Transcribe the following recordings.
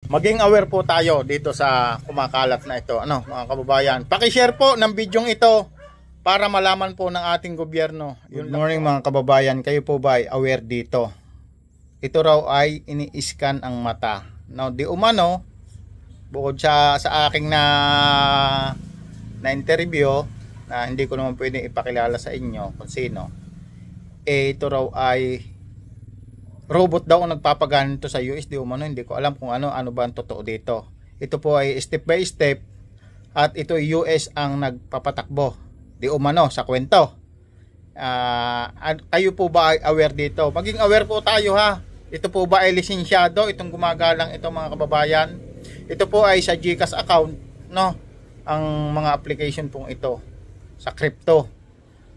maging aware po tayo dito sa kumakalat na ito, ano mga kababayan. Paki-share po ng bidyong ito para malaman po ng ating gobyerno. Good morning mga kababayan, kayo po ba ay aware dito? Ito raw ay ini-scan ang mata. Now, di umano, bukod sa aking na interview, na hindi ko naman pwedeng ipakilala sa inyo kung sino, ito raw ay robot daw ang nagpapaganito sa US. Di umano, hindi ko alam kung ano ba ang totoo dito. Ito po ay step by step at ito ay US ang nagpapatakbo. Di umano sa kwento. Kayo po ba ay aware dito? Maging aware po tayo ha. Ito po ba ay lisensyado itong gumagalang ito mga kababayan? Ito po ay sa GCash account, no? Ang mga application pong ito sa crypto.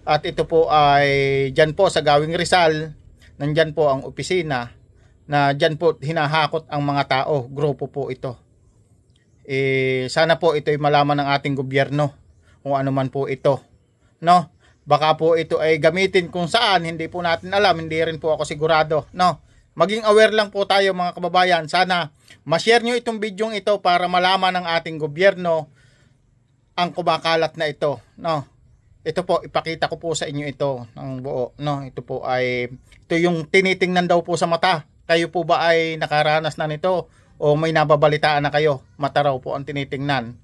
At ito po ay dyan po sa Gawing Rizal, nandyan po ang opisina na dyan po hinahakot ang mga tao. Grupo po ito. Sana po ito ay malaman ng ating gobyerno kung ano man po ito, no? Baka po ito ay gamitin kung saan, hindi po natin alam, hindi rin po ako sigurado, no? Maging aware lang po tayo mga kababayan. Sana ma-share nyo itong bidyong ito para malaman ng ating gobyerno ang kumakalat na ito, no? Ito po, ipakita ko po sa inyo ito ng buo, no? Ito po ay, ito yung tinitingnan daw po sa mata. Kayo po ba ay nakaranas na nito o may nababalitaan na kayo? Mata raw po ang tinitingnan,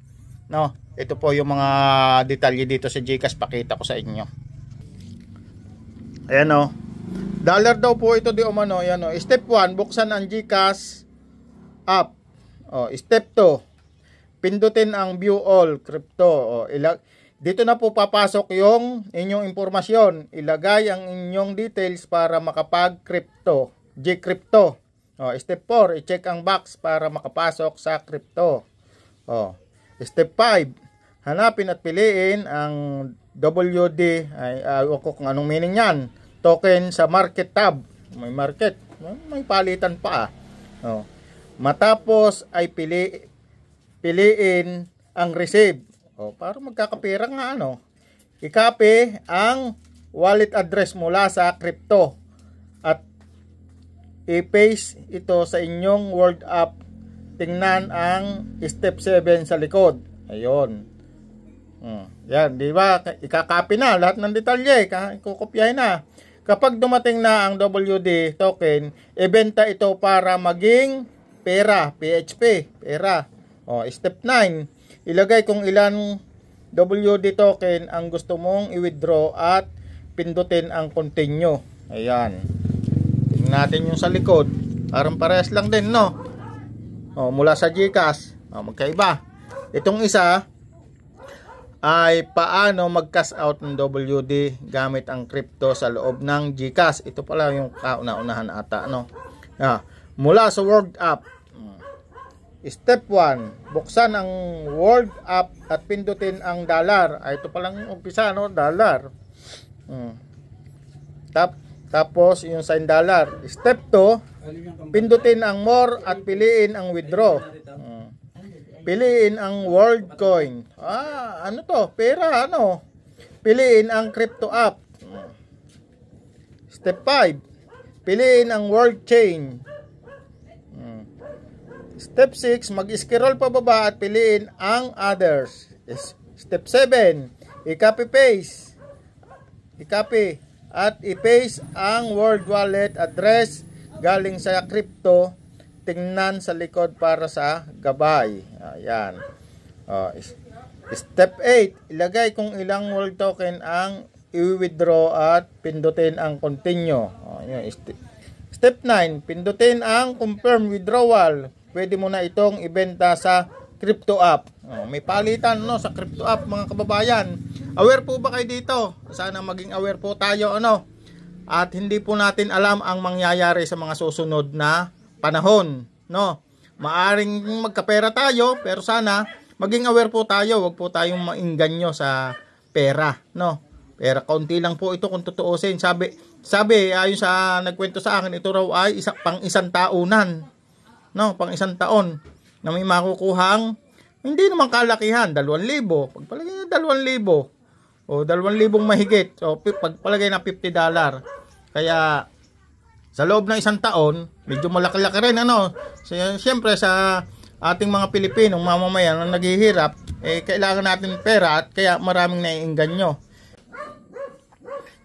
no? Ito po yung mga detalye dito sa GCash, pakita ko sa inyo. Ayan o. Dollar daw po ito di umano. Ayan o. Step 1, buksan ang GCash app. O, step 2, pindutin ang view all crypto. O, dito na po papasok yung inyong impormasyon. Ilagay ang inyong details para makapag-crypto. G-crypto. O, step 4, i-check ang box para makapasok sa crypto. O, step 5, hanapin at piliin ang WD. Kung anong meaning yan. Token sa market tab. May market. May palitan pa. O, matapos ay piliin ang receive. O, para magkakapira nga ano. I-copy ang wallet address mula sa crypto at i-paste ito sa inyong World App. Tingnan ang step 7 sa likod. Ayun. Yan, di ba? Ikakopy na lahat ng detalye, ikukopyahin na. Kapag dumating na ang WD token, ibenta ito para maging pera, PHP, pera. O, step 9, ilagay kung ilan WD token ang gusto mong i-withdraw at pindutin ang continue. Ayan. Tingnan natin yung sa likod. Parang parehas lang din, no? O, mula sa GCash. O, magkaiba. Itong isa ay paano mag-cash out ng WD gamit ang crypto sa loob ng GCash. Ito pala yung kauna-unahan ata, no? Mula sa World App. Step 1, buksan ang World App at pindutin ang dollar. Ito palang umpisa, no? Dollar. Tapos yung sign dollar. Step 2, pindutin ang more at piliin ang withdraw. Piliin ang world coin. Ano to? Pera, ano? Piliin ang crypto app. Step 5, piliin ang world chain. Step 6, mag-scroll pababa at piliin ang others. Step 7, i-copy paste. I-copy at i-paste ang world wallet address galing sa crypto. Tingnan sa likod para sa gabay. Ayan. Step 8, ilagay kung ilang world token ang i-withdraw at pindutin ang continue. Step 9, pindutin ang confirm withdrawal. Pwede mo na itong ibenta sa crypto app. May palitan, no, sa crypto app mga kababayan. Aware po ba kayo dito? Sana maging aware po tayo, ano? At hindi po natin alam ang mangyayari sa mga susunod na panahon, no? Maaring magkapera tayo, pero sana maging aware po tayo, wag po tayong maingganyo sa pera, no? Pera kaunti lang po ito kung tutuusin. Sabi ayon sa nagkwento sa akin, ito raw ay pang isang taonan, no? Pang isang taon na may makukuhang hindi naman kalakihan, 2,000. Pagpalagay na 2,000 o 2,000 mahigit, o pagpalagay na $50. Kaya sa loob ng isang taon, medyo malaki-laki rin, ano. Siyempre sa ating mga Pilipinong mamamayan na naghihirap, kailangan natin pera at kaya maraming naiengganyo.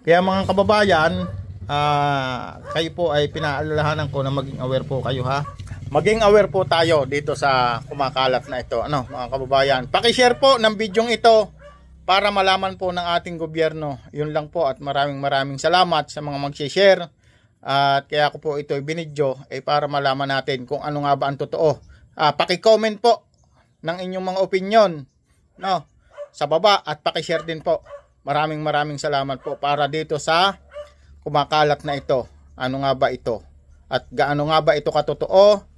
Kaya mga kababayan, kayo po ay pinaalalahanan ko na maging aware po kayo ha. Maging aware po tayo dito sa kumakalat na ito. Ano mga kababayan, paki-share po ng bidyong ito para malaman po ng ating gobyerno. Yun lang po at maraming salamat sa mga mag-share. At kaya ko po ito binidyo para malaman natin kung ano nga ba ang totoo. Paki-comment po ng inyong mga opinion sa baba at paki-share din po. Maraming salamat po para dito sa kumakalat na ito. Ano nga ba ito? At gaano nga ba ito katotoo?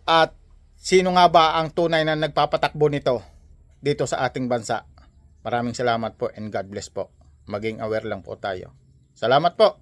At sino nga ba ang tunay na nagpapatakbo nito dito sa ating bansa? Maraming salamat po and God bless po. Maging aware lang po tayo. Salamat po.